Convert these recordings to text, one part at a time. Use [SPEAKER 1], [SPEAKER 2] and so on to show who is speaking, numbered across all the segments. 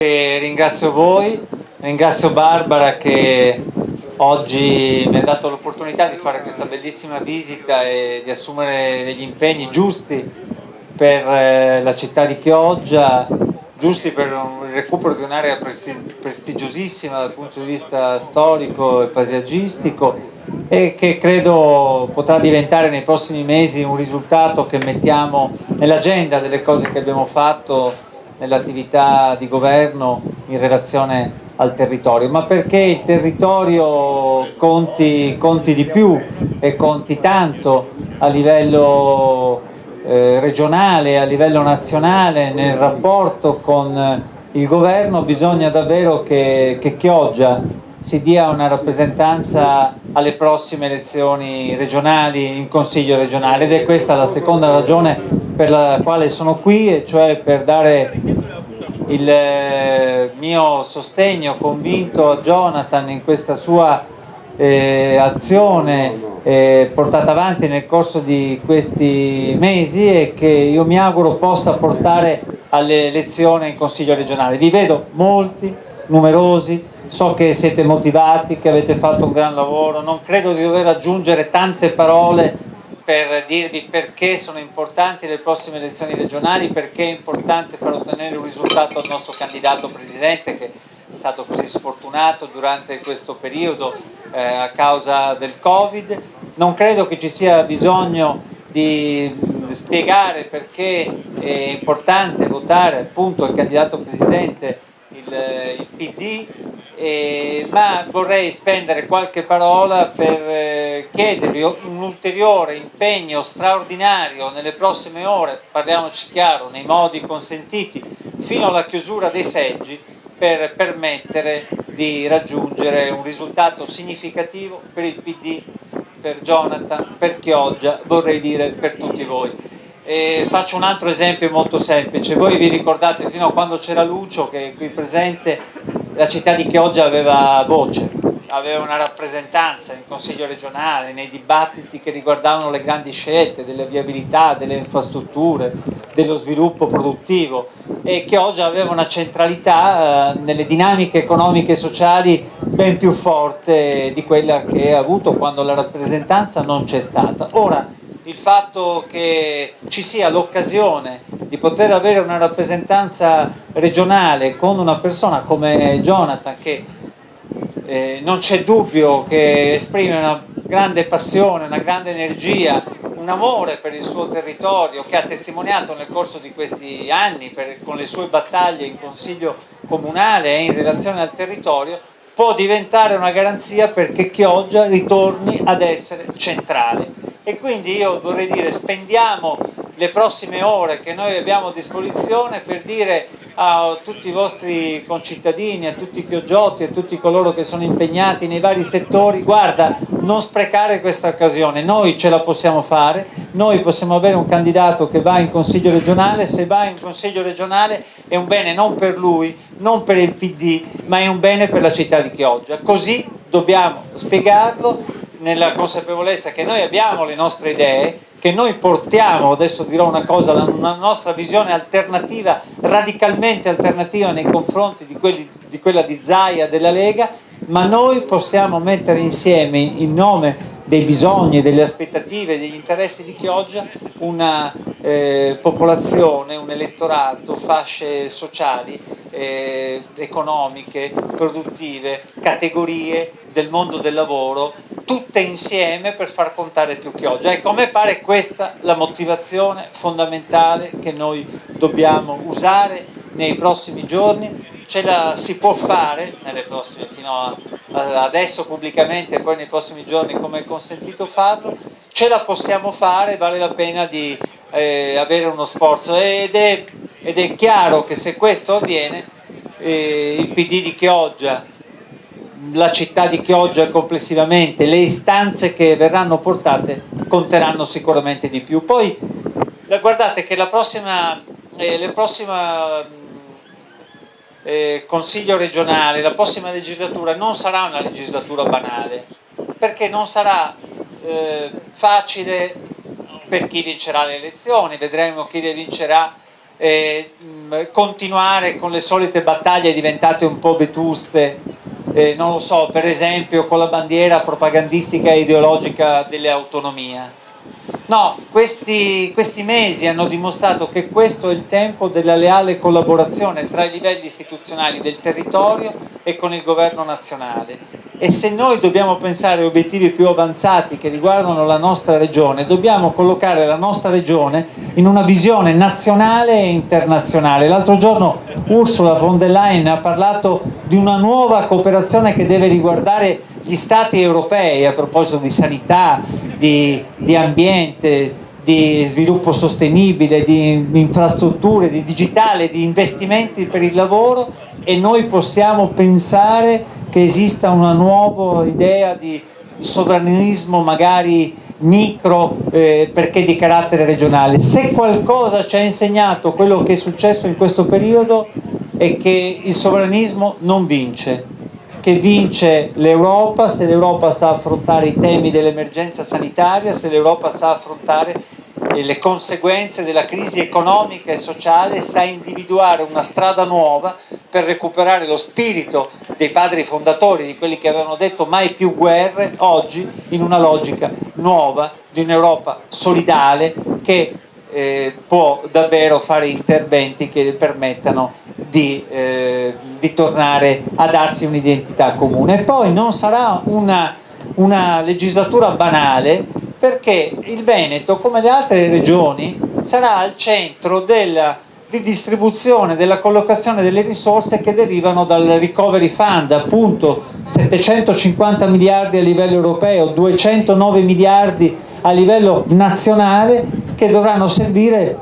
[SPEAKER 1] E ringrazio voi, ringrazio Barbara che oggi mi ha dato l'opportunità di fare questa bellissima visita e di assumere degli impegni giusti per la città di Chioggia, giusti per il recupero di un'area prestigiosissima dal punto di vista storico e paesaggistico e che credo potrà diventare nei prossimi mesi un risultato che mettiamo nell'agenda delle cose che abbiamo fatto nell'attività di governo in relazione al territorio, ma perché il territorio conti di più e conti tanto a livello regionale, a livello nazionale, nel rapporto con il governo bisogna davvero che Chioggia si dia una rappresentanza alle prossime elezioni regionali in Consiglio regionale, ed è questa la seconda ragione per la quale sono qui, e cioè per dare il mio sostegno convinto a Jonathan in questa sua azione portata avanti nel corso di questi mesi e che io mi auguro possa portare alle elezioni in Consiglio regionale. Vi vedo molti, numerosi, so che siete motivati, che avete fatto un gran lavoro, non credo di dover aggiungere tante parole per dirvi perché sono importanti le prossime elezioni regionali, perché è importante far ottenere un risultato al nostro candidato presidente che è stato così sfortunato durante questo periodo a causa del Covid. Non credo che ci sia bisogno di spiegare perché è importante votare appunto il candidato presidente il PD, ma vorrei spendere qualche parola per chiedervi un ulteriore impegno straordinario nelle prossime ore, parliamoci chiaro, nei modi consentiti, fino alla chiusura dei seggi, per permettere di raggiungere un risultato significativo per il PD, per Jonathan, per Chioggia, vorrei dire per tutti voi. Faccio un altro esempio molto semplice. Voi vi ricordate fino a quando c'era Lucio che qui presente la città di Chioggia aveva voce, aveva una rappresentanza in consiglio regionale, nei dibattiti che riguardavano le grandi scelte delle viabilità, delle infrastrutture, dello sviluppo produttivo, e Chioggia aveva una centralità nelle dinamiche economiche e sociali ben più forte di quella che ha avuto quando la rappresentanza non c'è stata. Ora, il fatto che ci sia l'occasione di poter avere una rappresentanza regionale con una persona come Jonathan, che non c'è dubbio che esprime una grande passione, una grande energia, un amore per il suo territorio, che ha testimoniato nel corso di questi anni con le sue battaglie in consiglio comunale e in relazione al territorio, può diventare una garanzia perché Chioggia ritorni ad essere centrale. E quindi io vorrei dire, spendiamo le prossime ore che noi abbiamo a disposizione per dire a tutti i vostri concittadini, a tutti i chioggiotti, a tutti coloro che sono impegnati nei vari settori: guarda, non sprecare questa occasione, noi ce la possiamo fare, noi possiamo avere un candidato che va in Consiglio regionale. Se va in Consiglio regionale è un bene non per lui, non per il PD, ma è un bene per la città di Chioggia. Così dobbiamo spiegarlo, nella consapevolezza che noi abbiamo le nostre idee, che noi portiamo, adesso dirò una cosa, una nostra visione alternativa, radicalmente alternativa nei confronti di quella di Zaia, della Lega, ma noi possiamo mettere insieme, in nome dei bisogni, delle aspettative, degli interessi di Chioggia, una popolazione, un elettorato, fasce sociali, economiche, produttive, categorie del mondo del lavoro, tutte insieme per far contare più Chioggia. Ecco, a me pare questa la motivazione fondamentale che noi dobbiamo usare nei prossimi giorni. Ce la si può fare nelle prossime, fino adesso pubblicamente, e poi nei prossimi giorni come è consentito farlo, ce la possiamo fare, vale la pena di avere uno sforzo, ed è chiaro che se questo avviene il PD di Chioggia, la città di Chioggia complessivamente, le istanze che verranno portate conteranno sicuramente di più. Poi guardate che la prossima Consiglio regionale, la prossima legislatura non sarà una legislatura banale, perché non sarà facile per chi vincerà le elezioni. Vedremo chi le vincerà continuare con le solite battaglie diventate un po' vetuste, non lo so, per esempio con la bandiera propagandistica e ideologica dell'autonomia. No, questi mesi hanno dimostrato che questo è il tempo della leale collaborazione tra i livelli istituzionali del territorio e con il governo nazionale. E se noi dobbiamo pensare a obiettivi più avanzati che riguardano la nostra regione, dobbiamo collocare la nostra regione in una visione nazionale e internazionale. L'altro giorno Ursula von der Leyen ha parlato di una nuova cooperazione che deve riguardare gli stati europei a proposito di sanità, di ambiente, di sviluppo sostenibile, di infrastrutture, di digitale, di investimenti per il lavoro, e noi possiamo pensare che esista una nuova idea di sovranismo magari micro, perché di carattere regionale. Se qualcosa ci ha insegnato quello che è successo in questo periodo è che il sovranismo non vince, che vince l'Europa se l'Europa sa affrontare i temi dell'emergenza sanitaria, se l'Europa sa affrontare le conseguenze della crisi economica e sociale, sa individuare una strada nuova per recuperare lo spirito dei padri fondatori, di quelli che avevano detto mai più guerre, oggi in una logica nuova di un'Europa solidale che può davvero fare interventi che permettano di tornare a darsi un'identità comune. E poi non sarà una legislatura banale, perché il Veneto, come le altre regioni, sarà al centro della ridistribuzione, della collocazione delle risorse che derivano dal Recovery Fund, appunto 750 miliardi a livello europeo, 209 miliardi a livello nazionale, che dovranno servire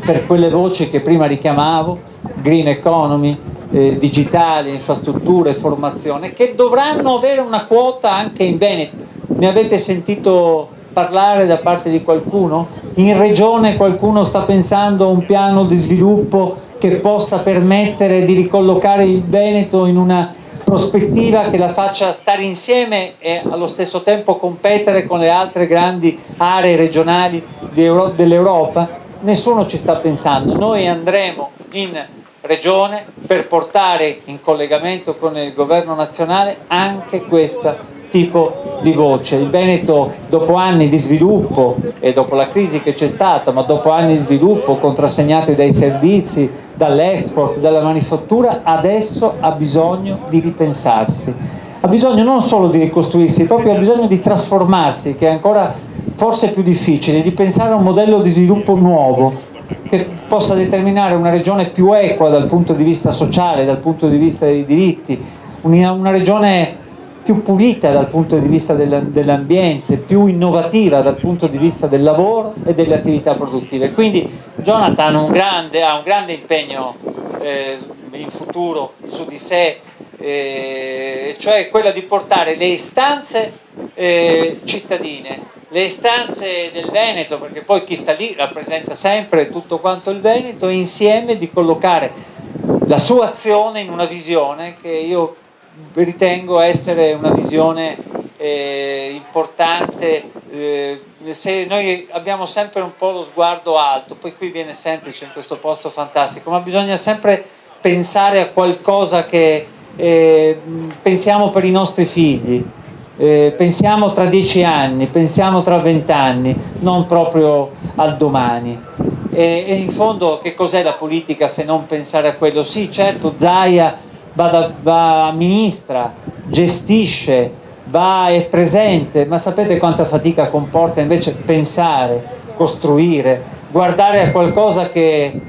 [SPEAKER 1] per quelle voci che prima richiamavo, green economy, digitale, infrastrutture, formazione, che dovranno avere una quota anche in Veneto. Ne avete sentito parlare da parte di qualcuno? In regione qualcuno sta pensando a un piano di sviluppo che possa permettere di ricollocare il Veneto in una prospettiva che la faccia stare insieme e allo stesso tempo competere con le altre grandi aree regionali dell'Europa? Nessuno ci sta pensando. Noi andremo in regione per portare in collegamento con il governo nazionale anche questo tipo di voce. Il Veneto, dopo anni di sviluppo e dopo la crisi che c'è stata, ma dopo anni di sviluppo contrassegnati dai servizi, dall'export, dalla manifattura, adesso ha bisogno di ripensarsi, ha bisogno non solo di ricostruirsi, proprio ha bisogno di trasformarsi, che è ancora forse più difficile, di pensare a un modello di sviluppo nuovo che possa determinare una regione più equa dal punto di vista sociale, dal punto di vista dei diritti, una regione più pulita dal punto di vista dell'ambiente, più innovativa dal punto di vista del lavoro e delle attività produttive. Quindi Jonathan ha un grande impegno in futuro su di sé, cioè quella di portare le istanze cittadine, le istanze del Veneto, perché poi chi sta lì rappresenta sempre tutto quanto il Veneto, e insieme di collocare la sua azione in una visione che io ritengo essere una visione importante. Se noi abbiamo sempre un po' lo sguardo alto, poi qui viene semplice in questo posto fantastico, ma bisogna sempre pensare a qualcosa che pensiamo per i nostri figli, pensiamo tra 10 anni, pensiamo tra 20 anni, non proprio al domani. E in fondo che cos'è la politica se non pensare a quello? Sì, certo, Zaia amministra, gestisce, è presente, ma sapete quanta fatica comporta invece pensare, costruire, guardare a qualcosa che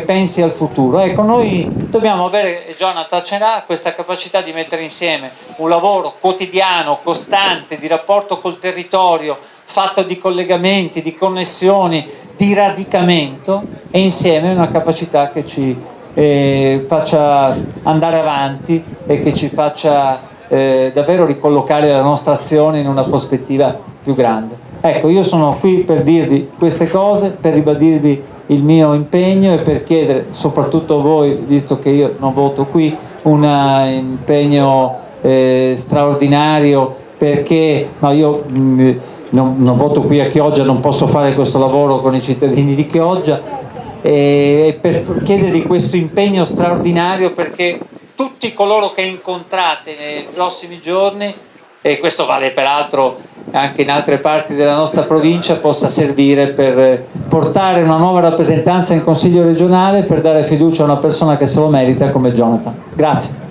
[SPEAKER 1] pensi al futuro? Ecco, noi dobbiamo avere, Jonathan ce l'ha, questa capacità di mettere insieme un lavoro quotidiano, costante, di rapporto col territorio, fatto di collegamenti, di connessioni, di radicamento, e insieme una capacità che ci faccia andare avanti e che ci faccia davvero ricollocare la nostra azione in una prospettiva più grande. Ecco, io sono qui per dirvi queste cose, per ribadirvi il mio impegno e per chiedere soprattutto a voi, visto che io non voto qui, un impegno straordinario, perché no, io non voto qui a Chioggia, non posso fare questo lavoro con i cittadini di Chioggia, e per chiedergli questo impegno straordinario, perché tutti coloro che incontrate nei prossimi giorni, e questo vale peraltro anche in altre parti della nostra provincia, possa servire per portare una nuova rappresentanza in Consiglio regionale, per dare fiducia a una persona che se lo merita come Jonathan. Grazie.